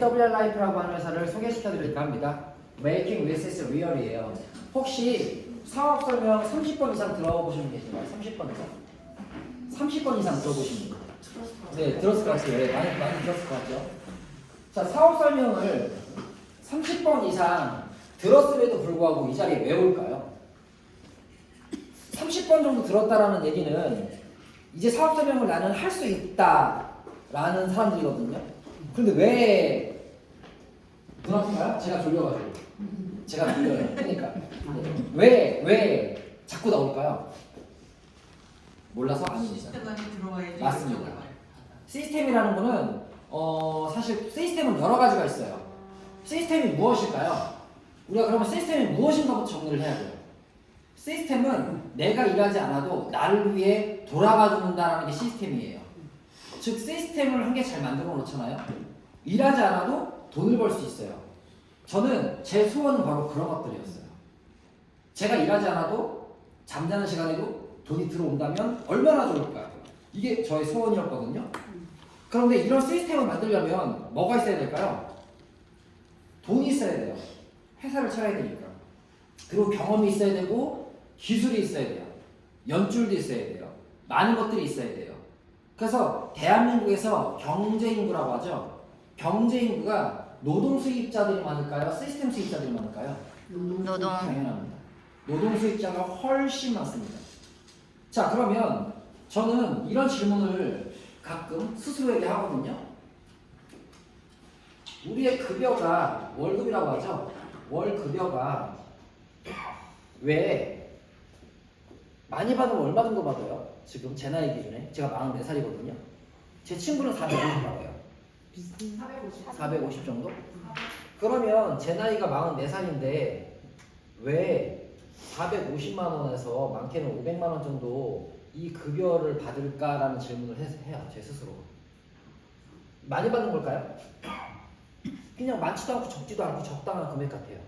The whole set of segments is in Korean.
AWR 라이프라고 하는 회사를 소개시켜 드릴까 합니다. Making This Real이에요. 혹시 사업 설명 30번 이상 들어보신 분 계신가요? 30번 이상? 30번 이상 들어보신 분? 네, 들었을 것 같아요. 네, 많이 들었을 것 같죠? 자, 사업 설명을 30번 이상 들었음에도 불구하고 이 자리에 왜 올까요? 30번 정도 들었다라는 얘기는 이제 사업 설명을 나는 할 수 있다라는 사람들이거든요. 근데 왜 눈아픈가요? 제가 졸려가지고. 제가 졸려요. 그러니까 왜 자꾸 나올까요? 몰라서 아닙니다. 시스템 안에 들어와야지. 맞습니다. 시스템이라는 거는 사실 시스템은 여러 가지가 있어요. 시스템이 무엇일까요? 우리가 그러면 시스템이 무엇인가부터 정리를 해야 돼요. 시스템은 내가 일하지 않아도 나를 위해 돌아가준다는 게 시스템이에요. 즉 시스템을 한 개 잘 만들어 놓잖아요. 일하지 않아도 돈을 벌 수 있어요. 저는 제 소원은 바로 그런 것들이었어요. 제가 일하지 않아도 잠자는 시간에도 돈이 들어온다면 얼마나 좋을까요? 이게 저의 소원이었거든요. 그런데 이런 시스템을 만들려면 뭐가 있어야 될까요? 돈이 있어야 돼요. 회사를 차려야 되니까. 그리고 경험이 있어야 되고 기술이 있어야 돼요. 연줄도 있어야 돼요. 많은 것들이 있어야 돼요. 그래서 대한민국에서 경제인구라고 하죠. 경제인구가 노동 수입자들이 많을까요? 시스템 수입자들이 많을까요? 노동. 당연합니다. 노동 수입자가 훨씬 많습니다. 자, 그러면 저는 이런 질문을 가끔 스스로에게 하거든요. 우리의 급여가 월급이라고 하죠. 월급여가 왜 많이 받으면 얼마 정도 받아요? 지금 제 나이 기준에 제가 44살이거든요. 제 친구는 450 받아요. 450 정도? 그러면 제 나이가 44살인데 왜 450만 원에서 많게는 500만 원 정도 이 급여를 받을까라는 질문을 해요. 제 스스로. 많이 받는 걸까요? 그냥 많지도 않고 적지도 않고 적당한 금액 같아요.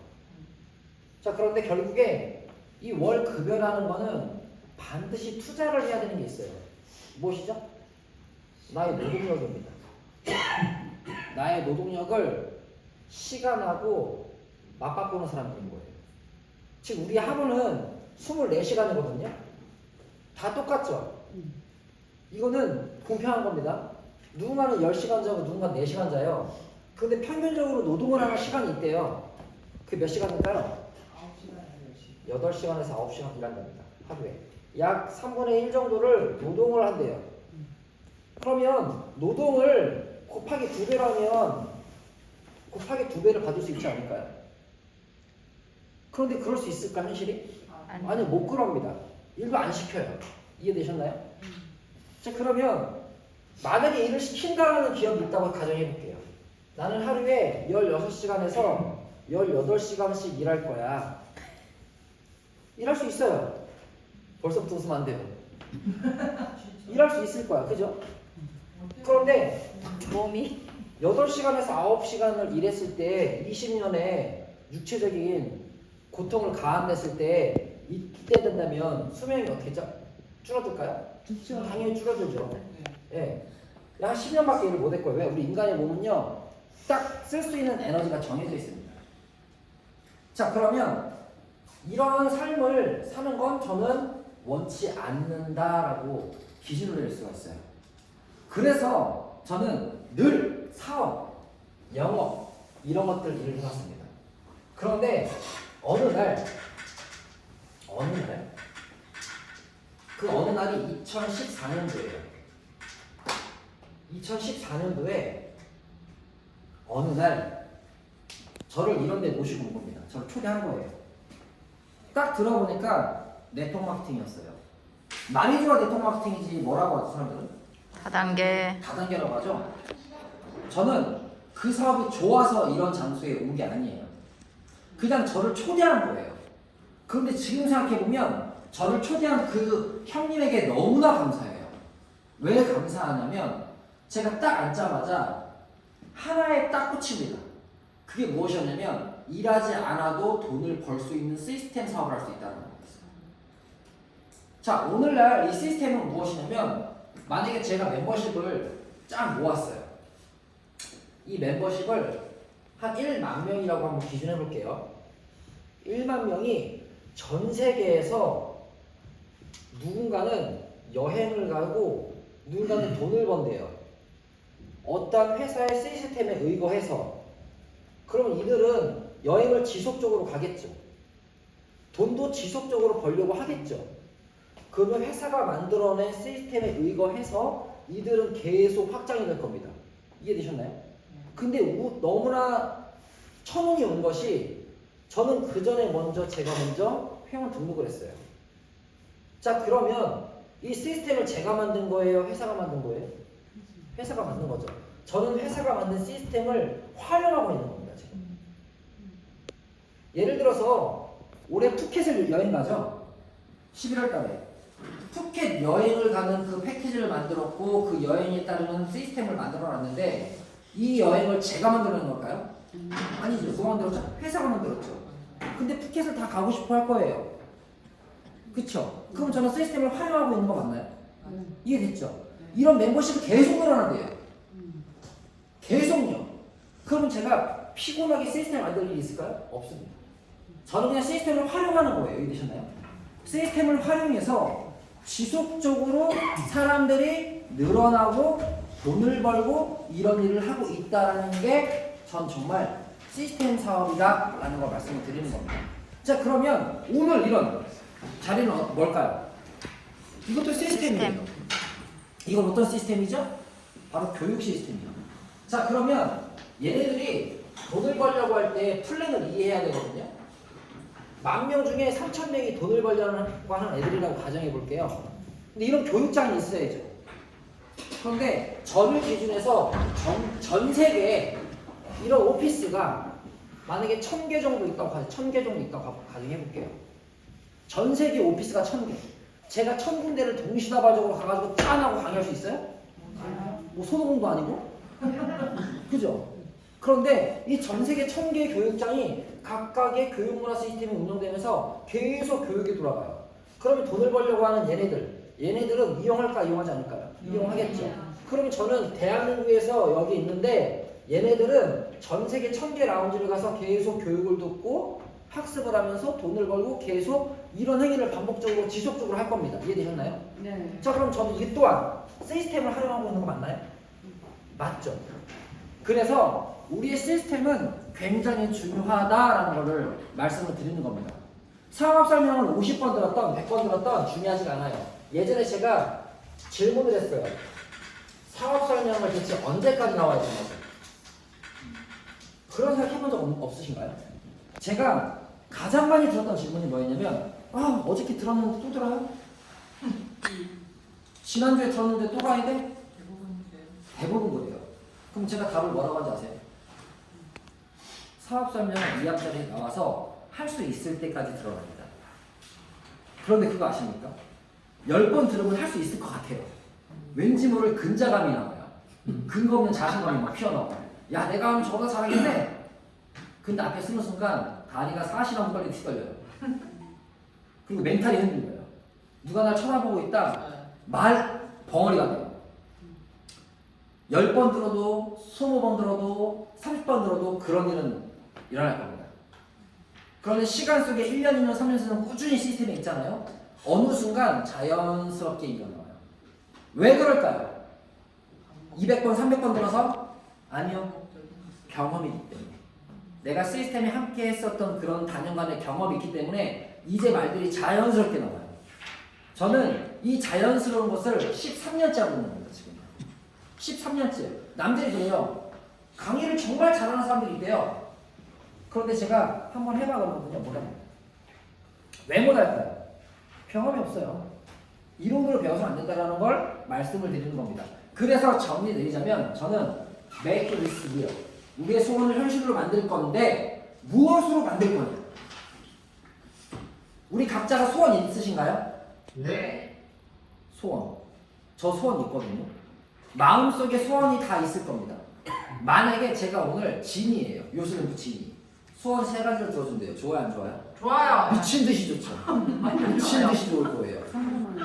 자, 그런데 결국에 이 월 급여라는 거는 반드시 투자를 해야 되는 게 있어요. 무엇이죠? 나의 노동력입니다. 나의 노동력을 시간하고 맞바꾸는 사람들인 거예요. 지금 우리 하루는 24시간이거든요. 다 똑같죠? 이거는 공평한 겁니다. 누군가는 10시간 자고 누군가는 4시간 자요. 근데 평균적으로 노동을 하는 시간이 있대요. 그게 몇 시간일까요? 8시간에서 9시간 일한답니다. 하루에. 약 3분의 1 정도를 노동을 한대요. 그러면 노동을 곱하기 2배라면 곱하기 2배를 받을 수 있지 않을까요? 그런데 그럴 수 있을까, 현실이? 아니, 못 그럽니다. 일도 안 시켜요. 이해되셨나요? 자, 그러면 만약에 일을 시킨다는 기업이 있다고 가정해볼게요. 나는 하루에 16시간에서 18시간씩 일할 거야. 일할 수 있어요. 벌써부터 웃으면 안 돼요. 일할 수 있을 거야. 그죠? 그런데 몸이 8시간에서 9시간을 일했을 때 20년의 육체적인 고통을 가한냈을 때 이때 된다면 수명이 어떻게 줄어들까요? 당연히 줄어들죠. 예. 한 10년밖에 일을 못 했고요. 왜? 우리 인간의 몸은요, 딱 쓸 수 있는 에너지가 정해져 있습니다. 자, 그러면 이런 삶을 사는 건 저는 원치 않는다라고 기준을 낼 수가 있어요. 그래서 저는 늘 사업, 영업 이런 것들 일을 해왔습니다. 그런데 어느 날 그 어느 날이 2014년도예요. 2014년도에 어느 날 저를 이런 데 모시고 온 겁니다. 저를 초대한 거예요. 딱 들어보니까 네트워크 마케팅이었어요. 많이 좋아 네트워크 마케팅이지 뭐라고 하죠, 사람들은? 다단계라고 하죠. 저는 그 사업이 좋아서 이런 장소에 온 게 아니에요. 그냥 저를 초대한 거예요. 그런데 지금 생각해보면 저를 초대한 그 형님에게 너무나 감사해요. 왜 감사하냐면 제가 딱 앉자마자 하나에 딱 꽂힙니다. 그게 무엇이었냐면 일하지 않아도 돈을 벌 수 있는 시스템 사업을 할 수 있다는 거였어요. 자, 오늘날 이 시스템은 무엇이냐면 만약에 제가 멤버십을 쫙 모았어요. 이 멤버십을 한 1만 명이라고 한번 기준해 볼게요. 1만 명이 전 세계에서 누군가는 여행을 가고 누군가는 돈을 번대요. 어떤 회사의 시스템에 의거해서. 그러면 이들은 여행을 지속적으로 가겠죠. 돈도 지속적으로 벌려고 하겠죠. 그러면 회사가 만들어낸 시스템에 의거해서 이들은 계속 확장이 될 겁니다. 이해되셨나요? 근데 너무나 천운이 온 것이 저는 그 전에 제가 먼저 회원 등록을 했어요. 자, 그러면 이 시스템을 제가 만든 거예요? 회사가 만든 거예요? 회사가 만든 거죠. 저는 회사가 만든 시스템을 활용하고 있는 겁니다, 지금. 예를 들어서 올해 푸켓을 여행 가죠? 11월 달에. 푸켓 여행을 가는 그 패키지를 만들었고 그 여행에 따르는 시스템을 만들어 놨는데 이 여행을 제가 만들어 놓은 걸까요? 아니죠. 누가 만들었죠? 회사가 만들었죠. 근데 푸켓을 다 가고 싶어 할 거예요. 그쵸? 그럼 저는 시스템을 활용하고 있는 거 맞나요? 이해됐죠? 이런 멤버십이 계속 늘어난대요. 계속요. 그럼 제가 피곤하게 시스템을 만들 일이 있을까요? 없습니다. 저는 그냥 시스템을 활용하는 거예요. 이해되셨나요? 시스템을 활용해서 지속적으로 사람들이 늘어나고 돈을 벌고 이런 일을 하고 있다는 게 전 정말 시스템 사업이다 라는 걸 말씀을 드리는 겁니다. 자, 그러면 오늘 이런 자리는 뭘까요? 이것도 시스템이에요. 이건 어떤 시스템이죠? 바로 교육 시스템이에요. 자, 그러면 얘네들이 돈을 벌려고 할 때 플랜을 이해해야 되거든요. 10,000명 중에 3,000명이 돈을 벌려고 하는 애들이라고 가정해 볼게요. 근데 이런 교육장이 있어야죠. 그런데 저를 기준해서 전 세계에 이런 오피스가 만약에 1,000개 정도 있다고 1,000개 정도 있다고 가정해 볼게요. 전 세계 오피스가 1,000개. 제가 1,000군데를 동시다발적으로 가가지고 짠 하고 강의할 수 있어요? 뭐 손오공도 아니고? 그죠? 그런데 이 전 세계 1,000개의 교육장이 각각의 교육문화 시스템이 운영되면서 계속 교육이 돌아가요. 그러면 돈을 벌려고 하는 얘네들은 이용할까 이용하지 않을까요? 이용하겠죠. 그러면 저는 대한민국에서 여기 있는데 얘네들은 전 세계 1,000개 라운지를 가서 계속 교육을 듣고 학습을 하면서 돈을 벌고 계속 이런 행위를 반복적으로 지속적으로 할 겁니다. 이해되셨나요? 네. 자, 그럼 저는 이 또한 시스템을 활용하고 있는 거 맞나요? 맞죠. 그래서 우리의 시스템은 굉장히 중요하다라는 것을 말씀을 드리는 겁니다. 상업 설명을 50번 들었던 100번 들었던 중요하지 않아요. 예전에 제가 질문을 했어요. 상업 설명을 대체 언제까지 나와야 되나요? 그런 생각 해본 적 없으신가요? 제가 가장 많이 들었던 질문이 뭐였냐면 어저께 들었는데 또 들어요? 지난주에 들었는데 또 가야 돼? 대부분 그래요. 그럼 제가 답을 뭐라고 하는지 아세요? 사업 설명 2학점에 나와서 할 수 있을 때까지 들어갑니다. 그런데 그거 아십니까? 10번 들으면 할 수 있을 것 같아요. 왠지 모를 근자감이 나와요. 근거 없는 자신감이 막 튀어나와요. 야, 내가 하면 저보다 잘하겠네? 근데 앞에 쓰는 순간 다리가 40만 걸리 튀어요. 그리고 멘탈이 흔들려요. 누가 날 쳐다보고 있다? 말 벙어리가 돼요. 10번 들어도 20번 들어도 30번 들어도 그런 일은 일어날 겁니다. 그런데 시간 속에 1년, 2년, 3년, 4년 꾸준히 시스템에 있잖아요. 어느 순간 자연스럽게 일어나요. 왜 그럴까요? 200번, 300번 들어서? 아니요. 경험이기 때문에. 내가 시스템에 함께 했었던 그런 단연간의 경험이 있기 때문에 이제 말들이 자연스럽게 나와요. 저는 이 자연스러운 것을 13년째 하고 있는 겁니다. 지금 13년째. 남들이 그래요. 강의를 정말 잘하는 사람들이 있대요. 그런데 제가 한번 해봐봤거든요. 뭐라고? 왜 못할까요? 경험이 없어요. 이론으로 배워서 안 된다는 걸 말씀을 드리는 겁니다. 그래서 정리 내리자면 저는 make this real. 우리의 소원을 현실로 만들 건데 무엇으로 만들 거냐? 우리 각자가 소원 있으신가요? 네. 소원. 저 소원 있거든요. 마음속에 소원이 다 있을 겁니다. 만약에 제가 오늘 진이에요. 요술연구 진이. 소원 3가지를 들어준대요. 좋아요, 안 좋아요? 좋아요. 미친 듯이 좋죠. 미친 듯이 좋을 거예요.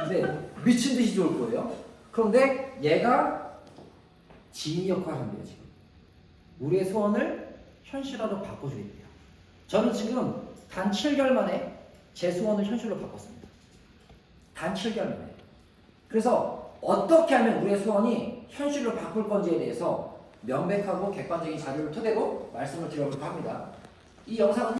네, 미친 듯이 좋을 거예요. 그런데 얘가 진이 역할을 한대요, 지금. 우리의 소원을 현실화로 바꿔주겠대요. 저는 지금 단 7개월 만에 제 소원을 현실로 바꿨습니다. 단 7개월 만에. 그래서 어떻게 하면 우리의 소원이 현실로 바꿀 건지에 대해서 명백하고 객관적인 자료를 토대로 말씀을 드려볼까 합니다. 이 영상은